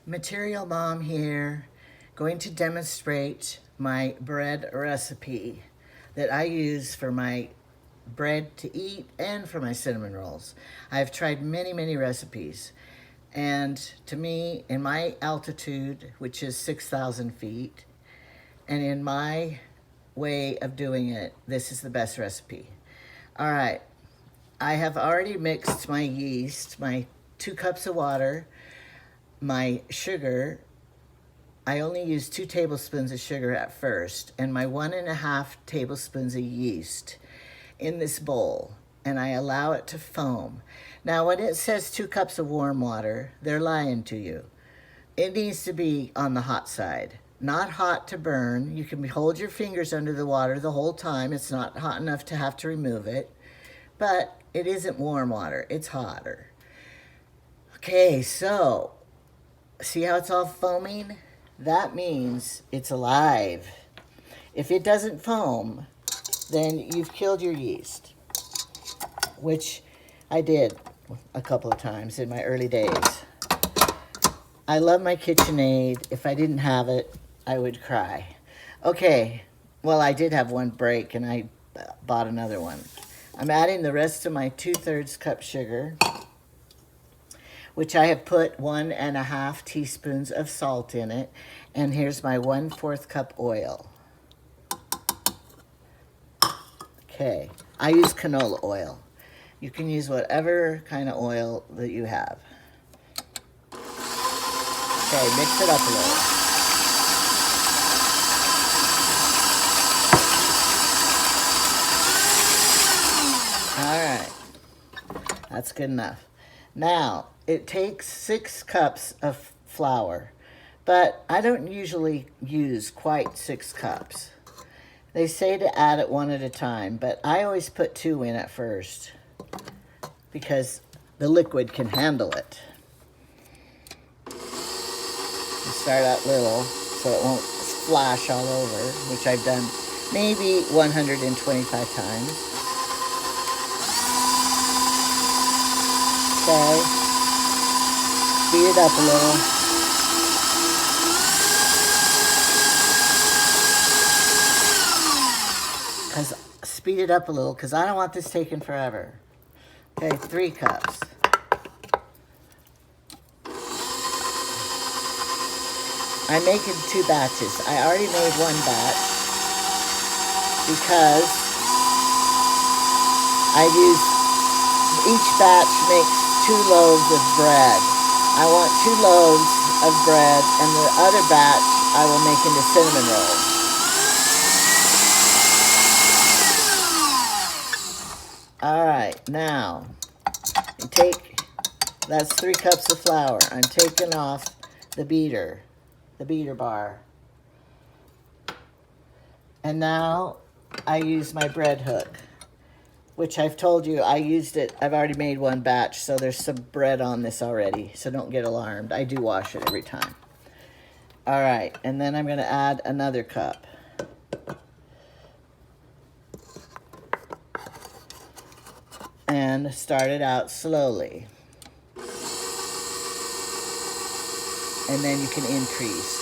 Material Mom here, going to demonstrate my bread recipe that I use for my bread to eat and for my cinnamon rolls. I've tried many recipes, and to me, in my altitude, which is 6,000 feet, and in my way of doing it, this is the best recipe. All right, I have already mixed my yeast, my 2 cups of water, my sugar. I only use 2 tablespoons of sugar at first, and my 1.5 tablespoons of yeast in this bowl, and I allow it to foam. Now, when it says 2 cups of warm water, they're lying to you. It needs to be on the hot side, not hot to burn. You can hold your fingers under the water the whole time. It's not hot enough to have to remove it, but it isn't warm water, it's hotter. Okay, so see how it's all foaming? That means it's alive. If it doesn't foam, then you've killed your yeast, which I did a couple of times in my early days. I love my KitchenAid. If I didn't have it, I would cry. Okay, well, I did have one break, and I bought another one. I'm adding the rest of my 2/3 cup sugar, which I have put 1.5 teaspoons of salt in it. And here's my 1/4 cup oil. Okay, I use canola oil. You can use whatever kind of oil that you have. Okay, mix it up a little. All right, that's good enough. Now, it takes 6 cups of flour, but I don't usually use quite 6 cups. They say to add it 1 at a time, but I always put 2 in at first because the liquid can handle it. You start out little so it won't splash all over, which I've done maybe 125 times. Okay, speed it up a little. Speed it up a little because I don't want this taking forever. Okay, 3 cups. I'm making 2 batches. I already made 1 batch because each batch makes 2 loaves of bread. I want 2 loaves of bread, and the other batch I will make into cinnamon rolls. All right, now, that's 3 cups of flour. I'm taking off the beater bar. And now I use my bread hook, which I've told you I used it. I've already made 1 batch, so there's some bread on this already, so don't get alarmed. I do wash it every time. All right, and then I'm gonna add another cup. And start it out slowly. And then you can increase.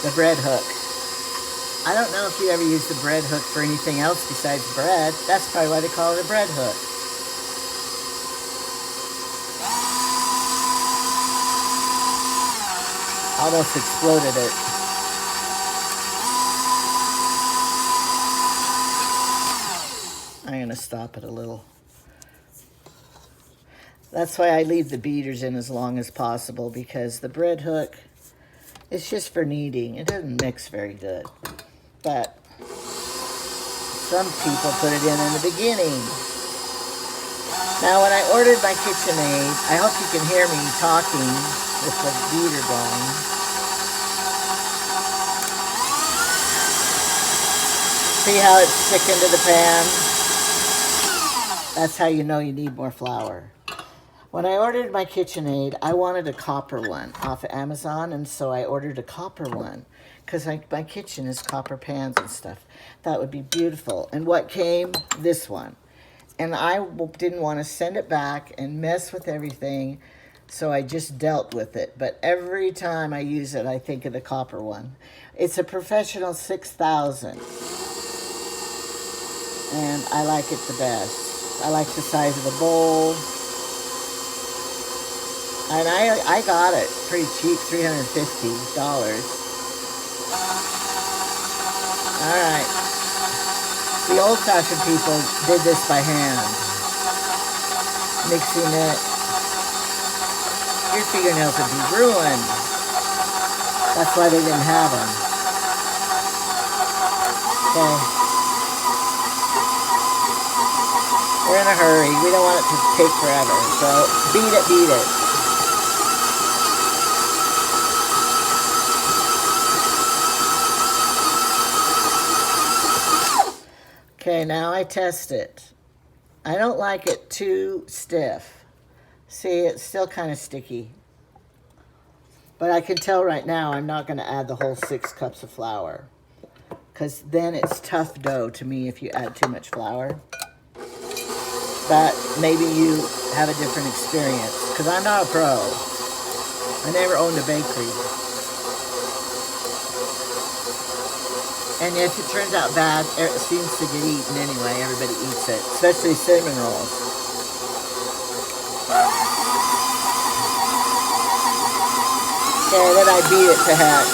The bread hook. I don't know if you ever use the bread hook for anything else besides bread. That's probably why they call it a bread hook. Almost exploded it. I'm going to stop it a little. That's why I leave the beaters in as long as possible, because the bread hook is just for kneading. It doesn't mix very good. But some people put it in the beginning. Now, when I ordered my KitchenAid, I hope you can hear me talking with the beater going. See how it's sticking to the pan? That's how you know you need more flour. When I ordered my KitchenAid, I wanted a copper one off of Amazon, and so I ordered a copper one because my kitchen is copper pans and stuff. That would be beautiful. And what came? This one. And I didn't want to send it back and mess with everything, So I just dealt with it. But every time I use it, I think of the copper one. It's a professional 6000. And I like it the best. I like the size of the bowl. And I got it pretty cheap, $350. All right. The old-fashioned people did this by hand, mixing it. Your fingernails would be ruined. That's why they didn't have them. Okay. We're in a hurry. We don't want it to take forever. So beat it, beat it. Okay, now I test it. I don't like it too stiff. See, it's still kind of sticky. But I can tell right now I'm not going to add the whole 6 cups of flour, because then it's tough dough to me if you add too much flour. But maybe you have a different experience, because I'm not a pro. I never owned a bakery. And if it turns out bad, it seems to get eaten anyway. Everybody eats it, especially cinnamon rolls. Okay, then I beat it to heck.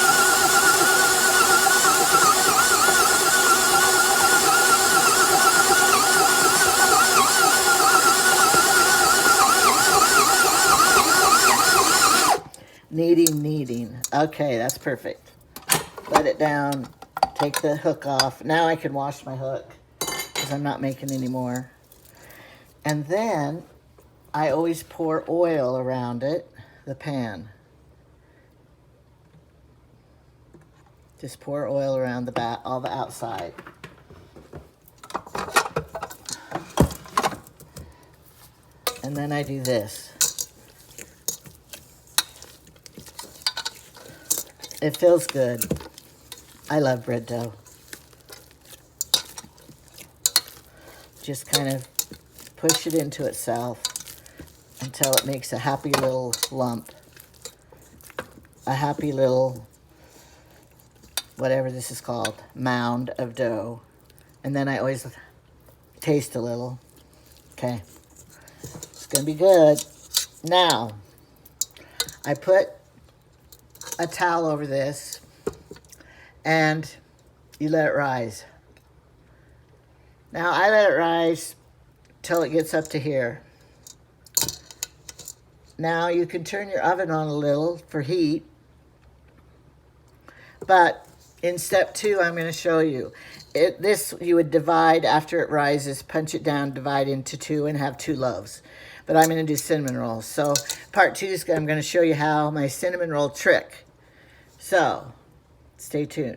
Kneading. Okay, that's perfect. Let it down. Take the hook off. Now I can wash my hook because I'm not making any more. And then I always pour oil around it, the pan. Just pour oil around the back, all the outside. And then I do this. It feels good. I love bread dough. Just kind of push it into itself until it makes a happy little lump. A happy little, whatever this is called, mound of dough. And then I always taste a little. Okay. It's gonna be good. Now, I put a towel over this and you let it rise. Now I let it rise till it gets up to here. Now you can turn your oven on a little for heat, but in step 2 I'm going to show you. This you would divide after it rises, punch it down, divide into 2 and have 2 loaves. But I'm going to do cinnamon rolls. So part 2 is I'm going to show you how my cinnamon roll trick. So stay tuned.